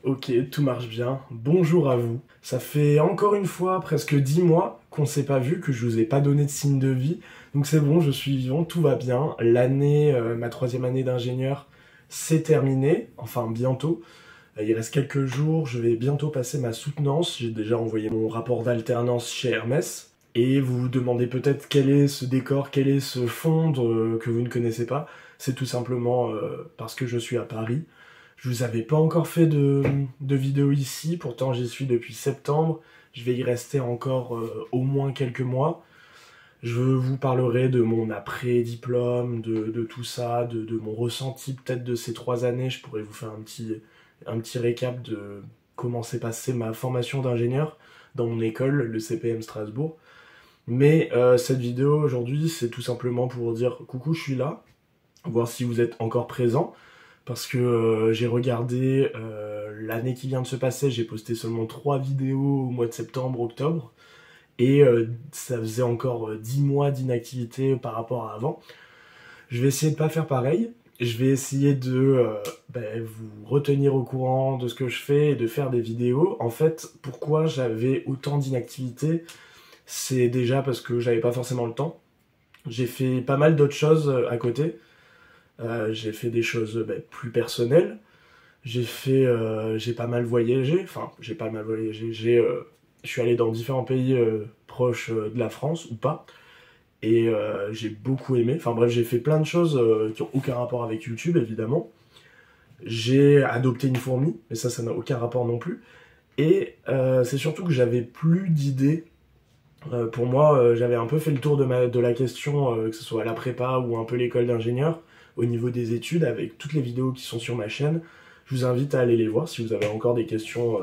Ok, tout marche bien. Bonjour à vous. Ça fait encore une fois presque 10 mois qu'on s'est pas vu, que je vous ai pas donné de signe de vie. Donc c'est bon, je suis vivant, tout va bien. L'année, ma troisième année d'ingénieur, c'est terminé. Enfin, bientôt. Il reste quelques jours, je vais bientôt passer ma soutenance. J'ai déjà envoyé mon rapport d'alternance chez Hermès. Et vous vous demandez peut-être quel est ce décor, quel est ce fond que vous ne connaissez pas. C'est tout simplement parce que je suis à Paris. Je vous avais pas encore fait de vidéo ici, pourtant j'y suis depuis septembre. Je vais y rester encore au moins quelques mois. Je vous parlerai de mon après-diplôme, de tout ça, de mon ressenti peut-être de ces 3 années. Je pourrais vous faire un petit récap de comment s'est passée ma formation d'ingénieur dans mon école, le CPM Strasbourg. Mais cette vidéo aujourd'hui, c'est tout simplement pour vous dire coucou, je suis là, voir si vous êtes encore présent. Parce que j'ai regardé l'année qui vient de se passer, j'ai posté seulement 3 vidéos au mois de septembre, octobre, et ça faisait encore 10 mois d'inactivité par rapport à avant. Je vais essayer de pas faire pareil, je vais essayer de vous retenir au courant de ce que je fais et de faire des vidéos. En fait, pourquoi j'avais autant d'inactivité, c'est déjà parce que j'avais pas forcément le temps. J'ai fait pas mal d'autres choses à côté. J'ai fait des choses plus personnelles. J'ai pas mal voyagé. Enfin, j'ai pas mal voyagé. Je suis allé dans différents pays proches de la France ou pas. Et j'ai beaucoup aimé. Enfin bref, j'ai fait plein de choses qui ont aucun rapport avec YouTube, évidemment. J'ai adopté une fourmi, mais ça n'a aucun rapport non plus. Et c'est surtout que j'avais plus d'idées. Pour moi, j'avais un peu fait le tour de la question, que ce soit à la prépa ou un peu l'école d'ingénieur, au niveau des études, avec toutes les vidéos qui sont sur ma chaîne. Je vous invite à aller les voir. Si vous avez encore des questions,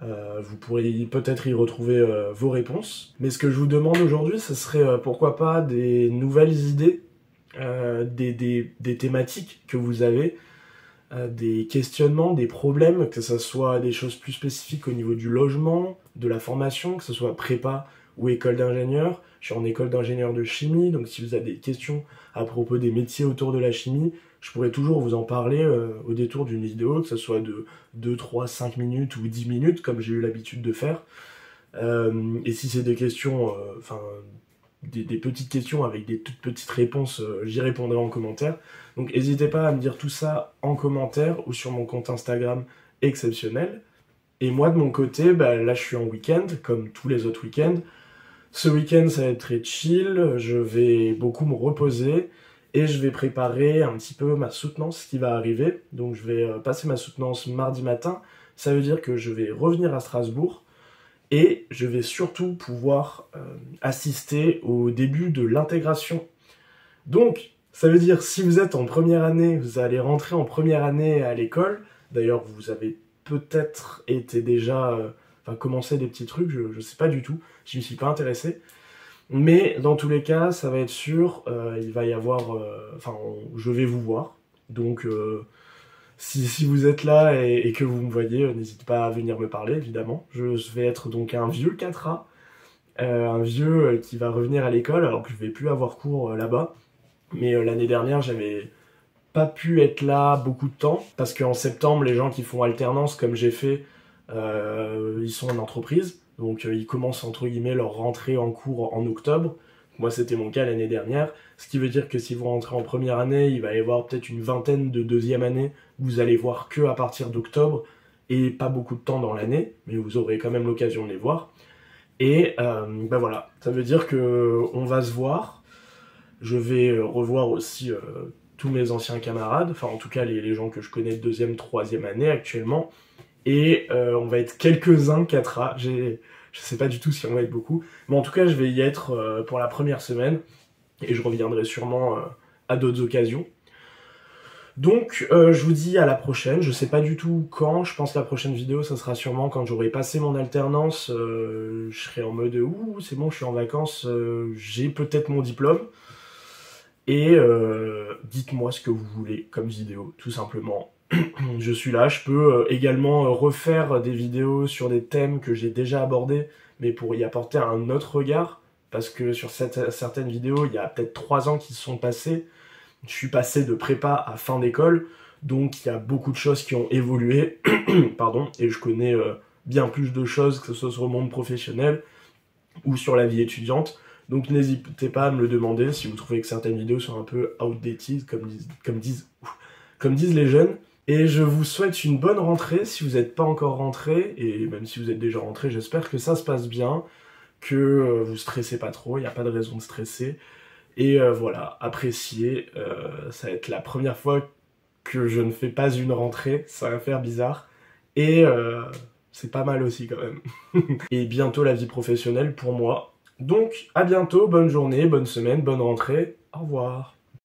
vous pourrez peut-être y retrouver vos réponses. Mais ce que je vous demande aujourd'hui, ce serait pourquoi pas des nouvelles idées, des thématiques que vous avez, des questionnements, des problèmes, que ce soit des choses plus spécifiques au niveau du logement, de la formation, que ce soit prépa ou école d'ingénieur. Je suis en école d'ingénieur de chimie, donc si vous avez des questions à propos des métiers autour de la chimie, je pourrais toujours vous en parler au détour d'une vidéo, que ce soit de 2, 3, 5 minutes ou 10 minutes, comme j'ai eu l'habitude de faire. Et si c'est des questions, des petites questions avec des toutes petites réponses, j'y répondrai en commentaire. Donc n'hésitez pas à me dire tout ça en commentaire ou sur mon compte Instagram exceptionnel. Et moi de mon côté, là je suis en week-end, comme tous les autres week-ends. Ce week-end ça va être très chill, je vais beaucoup me reposer et je vais préparer un petit peu ma soutenance qui va arriver. Donc je vais passer ma soutenance mardi matin, ça veut dire que je vais revenir à Strasbourg et je vais surtout pouvoir assister au début de l'intégration. Donc ça veut dire si vous êtes en première année, vous allez rentrer en première année à l'école. D'ailleurs vous avez peut-être été déjà commencé des petits trucs, je sais pas du tout, je m'y suis pas intéressé. Mais dans tous les cas, ça va être sûr, il va y avoir... je vais vous voir. Donc, si vous êtes là et que vous me voyez, n'hésitez pas à venir me parler, évidemment. Je vais être donc un vieux 4A, un vieux qui va revenir à l'école, alors que je vais plus avoir cours là-bas. Mais l'année dernière, j'avais pas pu être là beaucoup de temps, parce qu'en septembre, les gens qui font alternance, comme j'ai fait, ils sont en entreprise. Donc ils commencent entre guillemets leur rentrée en cours en octobre. Moi c'était mon cas l'année dernière. Ce qui veut dire que si vous rentrez en première année, il va y avoir peut-être une vingtaine de deuxième année. Vous allez voir que à partir d'octobre et pas beaucoup de temps dans l'année. Mais vous aurez quand même l'occasion de les voir. Et voilà, ça veut dire que on va se voir. Je vais revoir aussi tous mes anciens camarades. Enfin en tout cas les gens que je connais de deuxième, troisième année actuellement. Et on va être quelques-uns 4A. Je sais pas du tout si on va être beaucoup. Mais en tout cas, je vais y être pour la première semaine. Et je reviendrai sûrement à d'autres occasions. Donc, je vous dis à la prochaine. Je sais pas du tout quand. Je pense que la prochaine vidéo, ça sera sûrement quand j'aurai passé mon alternance. Je serai en mode « Ouh, c'est bon, je suis en vacances. J'ai peut-être mon diplôme. » Et dites-moi ce que vous voulez comme vidéo, tout simplement. Je suis là, je peux également refaire des vidéos sur des thèmes que j'ai déjà abordés, mais pour y apporter un autre regard, parce que sur certaines vidéos, il y a peut-être 3 ans qui se sont passés, je suis passé de prépa à fin d'école, Donc il y a beaucoup de choses qui ont évolué, pardon, et je connais bien plus de choses, que ce soit sur le monde professionnel ou sur la vie étudiante. Donc n'hésitez pas à me le demander si vous trouvez que certaines vidéos sont un peu outdated, comme disent les jeunes. Et je vous souhaite une bonne rentrée si vous n'êtes pas encore rentré, et même si vous êtes déjà rentré, j'espère que ça se passe bien, que vous stressez pas trop, il n'y a pas de raison de stresser. Et voilà, appréciez, ça va être la première fois que je ne fais pas une rentrée, ça va faire bizarre. Et c'est pas mal aussi quand même. Et bientôt la vie professionnelle pour moi. Donc à bientôt, bonne journée, bonne semaine, bonne rentrée, au revoir.